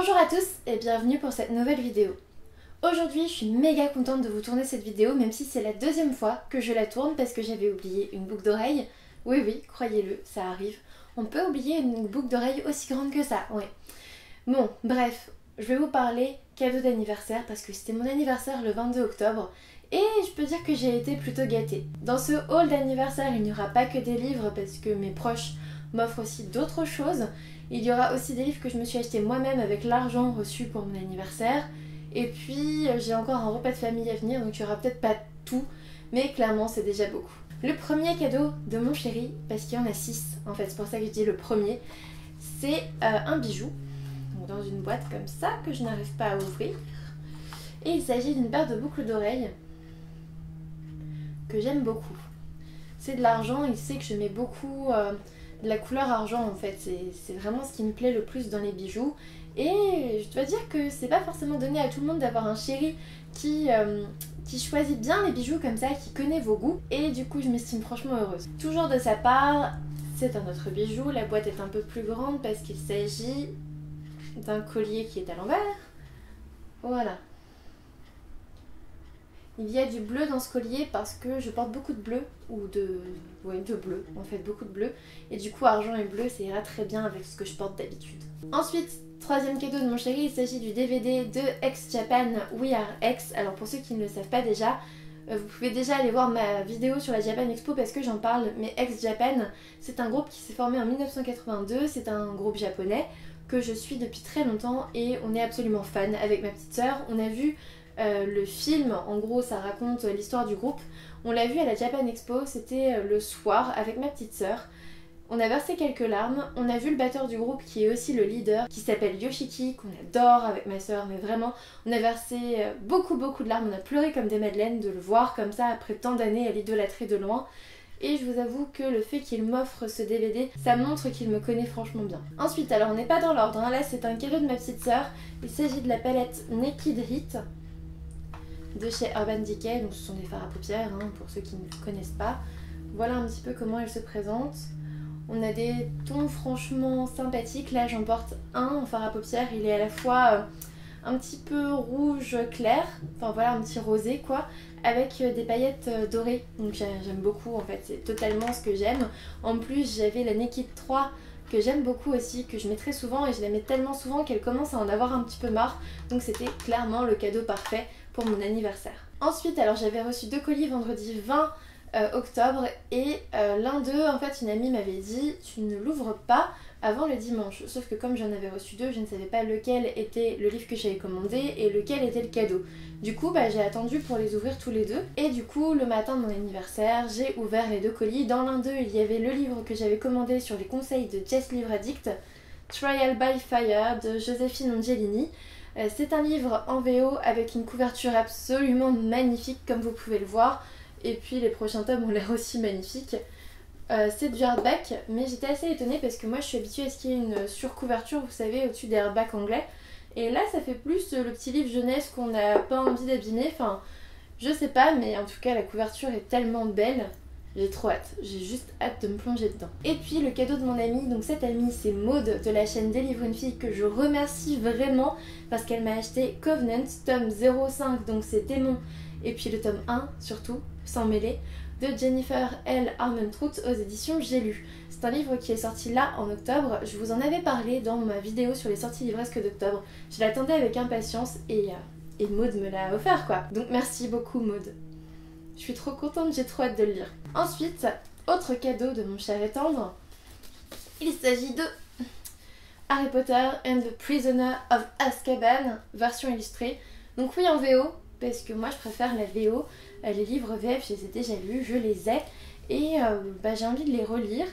Bonjour à tous et bienvenue pour cette nouvelle vidéo. Aujourd'hui je suis méga contente de vous tourner cette vidéo même si c'est la deuxième fois que je la tourne parce que j'avais oublié une boucle d'oreille. Oui, croyez-le, ça arrive. On peut oublier une boucle d'oreille aussi grande que ça, ouais. Bon, bref, je vais vous parler cadeau d'anniversaire parce que c'était mon anniversaire le 22 octobre et je peux dire que j'ai été plutôt gâtée. Dans ce haul d'anniversaire, il n'y aura pas que des livres parce que mes proches m'offrent aussi d'autres choses. Il y aura aussi des livres que je me suis acheté moi-même avec l'argent reçu pour mon anniversaire. Et puis j'ai encore un repas de famille à venir, donc il n'y aura peut-être pas tout, mais clairement c'est déjà beaucoup. Le premier cadeau de mon chéri, parce qu'il y en a 6 en fait, c'est pour ça que je dis le premier, c'est un bijou, donc dans une boîte comme ça, que je n'arrive pas à ouvrir. Et il s'agit d'une paire de boucles d'oreilles que j'aime beaucoup. C'est de l'argent, il sait que je mets beaucoup de la couleur argent en fait, c'est vraiment ce qui me plaît le plus dans les bijoux. Et je dois dire que c'est pas forcément donné à tout le monde d'avoir un chéri qui choisit bien les bijoux comme ça, qui connaît vos goûts. Et du coup je m'estime franchement heureuse. Toujours de sa part, c'est un autre bijou, la boîte est un peu plus grande parce qu'il s'agit d'un collier qui est à l'envers. Voilà. Il y a du bleu dans ce collier parce que je porte beaucoup de bleu, de bleu, en fait beaucoup de bleu. Et du coup argent et bleu ça ira très bien avec ce que je porte d'habitude. Ensuite, troisième cadeau de mon chéri, il s'agit du DVD de X Japan We Are X. Alors pour ceux qui ne le savent pas déjà, vous pouvez déjà aller voir ma vidéo sur la Japan Expo parce que j'en parle. Mais X Japan, c'est un groupe qui s'est formé en 1982, c'est un groupe japonais que je suis depuis très longtemps et on est absolument fan avec ma petite sœur. On a vu le film, en gros ça raconte l'histoire du groupe. On l'a vu à la Japan Expo, c'était le soir avec ma petite sœur. On a versé quelques larmes, on a vu le batteur du groupe qui est aussi le leader, qui s'appelle Yoshiki, qu'on adore avec ma sœur, mais vraiment on a versé beaucoup de larmes, on a pleuré comme des madeleines de le voir comme ça après tant d'années à l'idolâtrer de loin. Et je vous avoue que le fait qu'il m'offre ce DVD, ça montre qu'il me connaît franchement bien. Ensuite, alors on n'est pas dans l'ordre, hein, là c'est un cadeau de ma petite sœur, il s'agit de la palette Naked Heat de chez Urban Decay, donc ce sont des fards à paupières hein, pour ceux qui ne connaissent pas. Voilà un petit peu comment elle se présente. On a des tons franchement sympathiques, là j'en porte un en fard à paupières, il est à la fois un petit peu rouge clair, enfin voilà un petit rosé quoi, avec des paillettes dorées, donc j'aime beaucoup en fait, c'est totalement ce que j'aime. En plus j'avais la Naked 3 que j'aime beaucoup aussi, que je mets très souvent et je la mets tellement souvent qu'elle commence à en avoir un petit peu marre, donc c'était clairement le cadeau parfait pour mon anniversaire. Ensuite alors j'avais reçu 2 colis vendredi 20 octobre et l'un d'eux en fait une amie m'avait dit tu ne l'ouvres pas avant le dimanche, sauf que comme j'en avais reçu 2 je ne savais pas lequel était le livre que j'avais commandé et lequel était le cadeau. Du coup j'ai attendu pour les ouvrir tous les deux et du coup le matin de mon anniversaire j'ai ouvert les 2 colis. Dans l'un d'eux il y avait le livre que j'avais commandé sur les conseils de Jess Livre Addict, Trial by Fire de Joséphine Angelini. C'est un livre en VO avec une couverture absolument magnifique comme vous pouvez le voir. Et puis les prochains tomes ont l'air aussi magnifiques. C'est du hardback, mais j'étais assez étonnée parce que moi je suis habituée à ce qu'il y ait une surcouverture, vous savez, au-dessus des hardbacks anglais. Et là ça fait plus le petit livre jeunesse qu'on n'a pas envie d'abîmer, enfin je sais pas, mais en tout cas la couverture est tellement belle. J'ai trop hâte, j'ai juste hâte de me plonger dedans. Et puis le cadeau de mon amie, donc cette amie c'est Maude de la chaîne Délivre une fille que je remercie vraiment parce qu'elle m'a acheté Covenant, tome 05, donc c'est Démon, et puis le tome 1 surtout, sans mêler, de Jennifer L. Armentrout aux éditions J'ai lu. C'est un livre qui est sorti là en octobre, je vous en avais parlé dans ma vidéo sur les sorties livresques d'octobre. Je l'attendais avec impatience et Maude me l'a offert quoi. Donc merci beaucoup Maude. Je suis trop contente, j'ai trop hâte de le lire. Ensuite, autre cadeau de mon cher et tendre, il s'agit de Harry Potter and the Prisoner of Azkaban, version illustrée. Donc oui en VO, parce que moi je préfère la VO, les livres VF je les ai déjà lus, je les ai, et j'ai envie de les relire.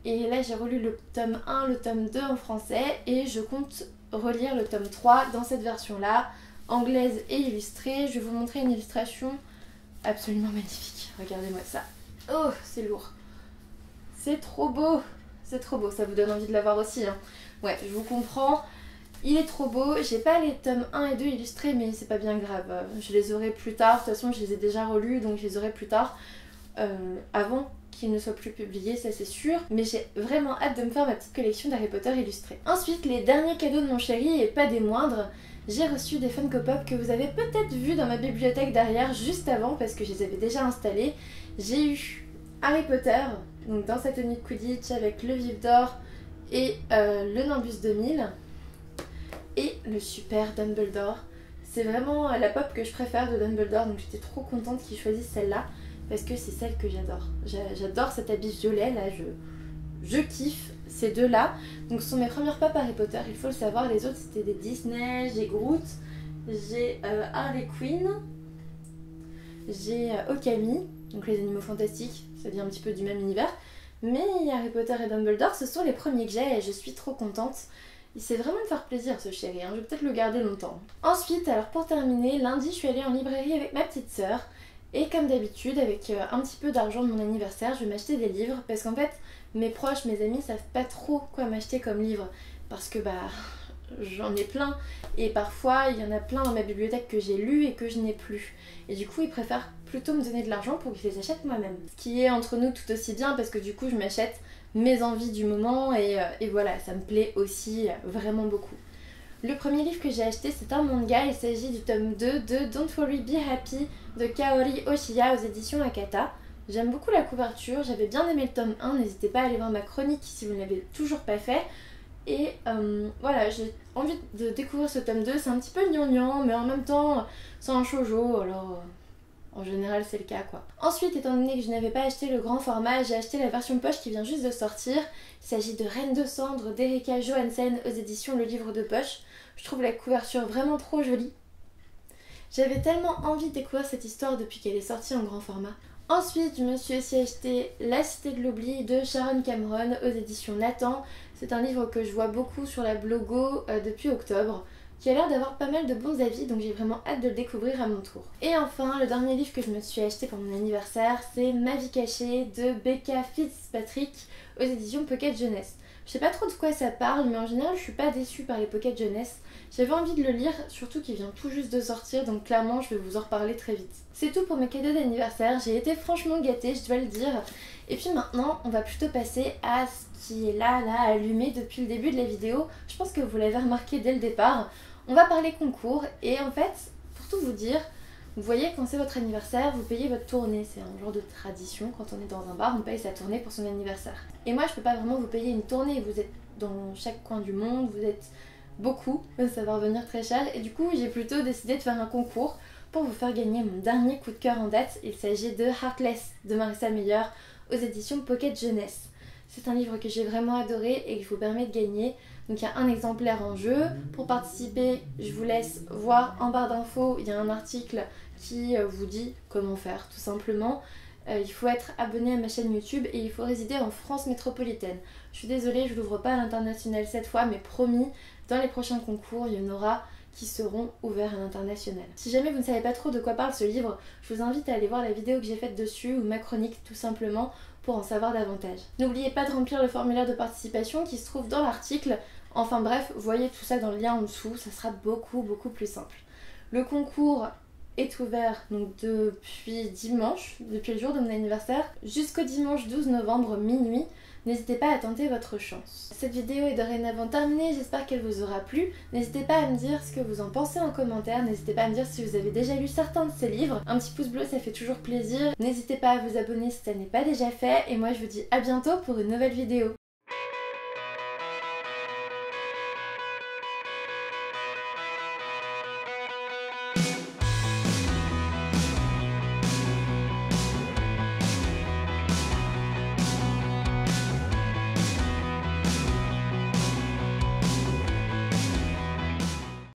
Et là j'ai relu le tome 1, le tome 2 en français, et je compte relire le tome 3 dans cette version-là, anglaise et illustrée. Je vais vous montrer une illustration absolument magnifique, regardez-moi ça. Oh, c'est lourd. C'est trop beau, ça vous donne envie de l'avoir aussi. Hein. Ouais, je vous comprends, il est trop beau. J'ai pas les tomes 1 et 2 illustrés, mais c'est pas bien grave. Je les aurai plus tard, de toute façon je les ai déjà relus, donc je les aurai plus tard. Avant qu'il ne soit plus publié, ça c'est sûr, mais j'ai vraiment hâte de me faire ma petite collection d'Harry Potter illustrés. Ensuite, les derniers cadeaux de mon chéri, et pas des moindres, j'ai reçu des Funko Pop que vous avez peut-être vu dans ma bibliothèque derrière juste avant parce que je les avais déjà installés. J'ai eu Harry Potter, donc dans sa tenue de Quidditch avec le Vif d'Or et le Nimbus 2000 et le super Dumbledore. C'est vraiment la pop que je préfère de Dumbledore, donc j'étais trop contente qu'il choisisse celle-là parce que c'est celle que j'adore. J'adore cet habit violet là, je kiffe ces deux-là. Donc ce sont mes premières pop Harry Potter, il faut le savoir. Les autres c'était des Disney, j'ai Groot, j'ai Harley Quinn, j'ai Okami, donc les animaux fantastiques, ça vient un petit peu du même univers. Mais Harry Potter et Dumbledore, ce sont les premiers que j'ai et je suis trop contente. Il sait vraiment me faire plaisir ce chéri, hein. Je vais peut-être le garder longtemps. Ensuite, alors pour terminer, lundi je suis allée en librairie avec ma petite sœur. Et comme d'habitude, avec un petit peu d'argent de mon anniversaire, je vais m'acheter des livres. Parce qu'en fait, mes proches, mes amis savent pas trop quoi m'acheter comme livre. Parce que j'en ai plein. Et parfois, il y en a plein dans ma bibliothèque que j'ai lu et que je n'ai plus. Et du coup, ils préfèrent plutôt me donner de l'argent pour que je les achète moi-même. Ce qui est entre nous tout aussi bien parce que du coup, je m'achète mes envies du moment et voilà, ça me plaît aussi vraiment beaucoup. Le premier livre que j'ai acheté, c'est un manga, il s'agit du tome 2 de Don't Worry Be Happy de Kaori Oshiya aux éditions Akata. J'aime beaucoup la couverture, j'avais bien aimé le tome 1, n'hésitez pas à aller voir ma chronique si vous ne l'avez toujours pas fait. Et voilà, j'ai envie de découvrir ce tome 2, c'est un petit peu gnangnan, mais en même temps c'est un shoujo, alors en général c'est le cas quoi. Ensuite, étant donné que je n'avais pas acheté le grand format, j'ai acheté la version poche qui vient juste de sortir. Il s'agit de Reine de cendre d'Erika Johansen aux éditions Le Livre de Poche. Je trouve la couverture vraiment trop jolie. J'avais tellement envie de découvrir cette histoire depuis qu'elle est sortie en grand format. Ensuite, je me suis aussi acheté La Cité de l'Oubli de Sharon Cameron aux éditions Nathan. C'est un livre que je vois beaucoup sur la blogo depuis octobre, qui a l'air d'avoir pas mal de bons avis, donc j'ai vraiment hâte de le découvrir à mon tour. Et enfin, le dernier livre que je me suis acheté pour mon anniversaire, c'est Ma vie cachée de Becca Fitzpatrick aux éditions Pocket Jeunesse. Je sais pas trop de quoi ça parle, mais en général je suis pas déçue par les Pocket Jeunesse. J'avais envie de le lire, surtout qu'il vient tout juste de sortir, donc clairement je vais vous en reparler très vite. C'est tout pour mes cadeaux d'anniversaire, j'ai été franchement gâtée, je dois le dire. Et puis maintenant, on va plutôt passer à ce qui est là, allumé depuis le début de la vidéo. Je pense que vous l'avez remarqué dès le départ. On va parler concours, et en fait, pour tout vous dire, vous voyez, quand c'est votre anniversaire, vous payez votre tournée. C'est un genre de tradition, quand on est dans un bar, on paye sa tournée pour son anniversaire. Et moi, je peux pas vraiment vous payer une tournée, vous êtes dans chaque coin du monde, vous êtes beaucoup, ça va revenir très cher. Et du coup, j'ai plutôt décidé de faire un concours pour vous faire gagner mon dernier coup de cœur en date. Il s'agit de Heartless de Marissa Meyer aux éditions Pocket Jeunesse. C'est un livre que j'ai vraiment adoré et qui vous permet de gagner. Donc il y a un exemplaire en jeu. Pour participer, je vous laisse voir en barre d'infos, il y a un article qui vous dit comment faire tout simplement. Il faut être abonné à ma chaîne YouTube et il faut résider en France métropolitaine. Je suis désolée, je l'ouvre pas à l'international cette fois, mais promis, dans les prochains concours, il y en aura qui seront ouverts à l'international. Si jamais vous ne savez pas trop de quoi parle ce livre, je vous invite à aller voir la vidéo que j'ai faite dessus ou ma chronique tout simplement pour en savoir davantage. N'oubliez pas de remplir le formulaire de participation qui se trouve dans l'article. Enfin bref, voyez tout ça dans le lien en dessous, ça sera beaucoup plus simple. Le concours est ouvert donc depuis dimanche, depuis le jour de mon anniversaire, jusqu'au dimanche 12 novembre minuit. N'hésitez pas à tenter votre chance. Cette vidéo est dorénavant terminée, j'espère qu'elle vous aura plu. N'hésitez pas à me dire ce que vous en pensez en commentaire, n'hésitez pas à me dire si vous avez déjà lu certains de ces livres. Un petit pouce bleu, ça fait toujours plaisir. N'hésitez pas à vous abonner si ça n'est pas déjà fait, et moi je vous dis à bientôt pour une nouvelle vidéo.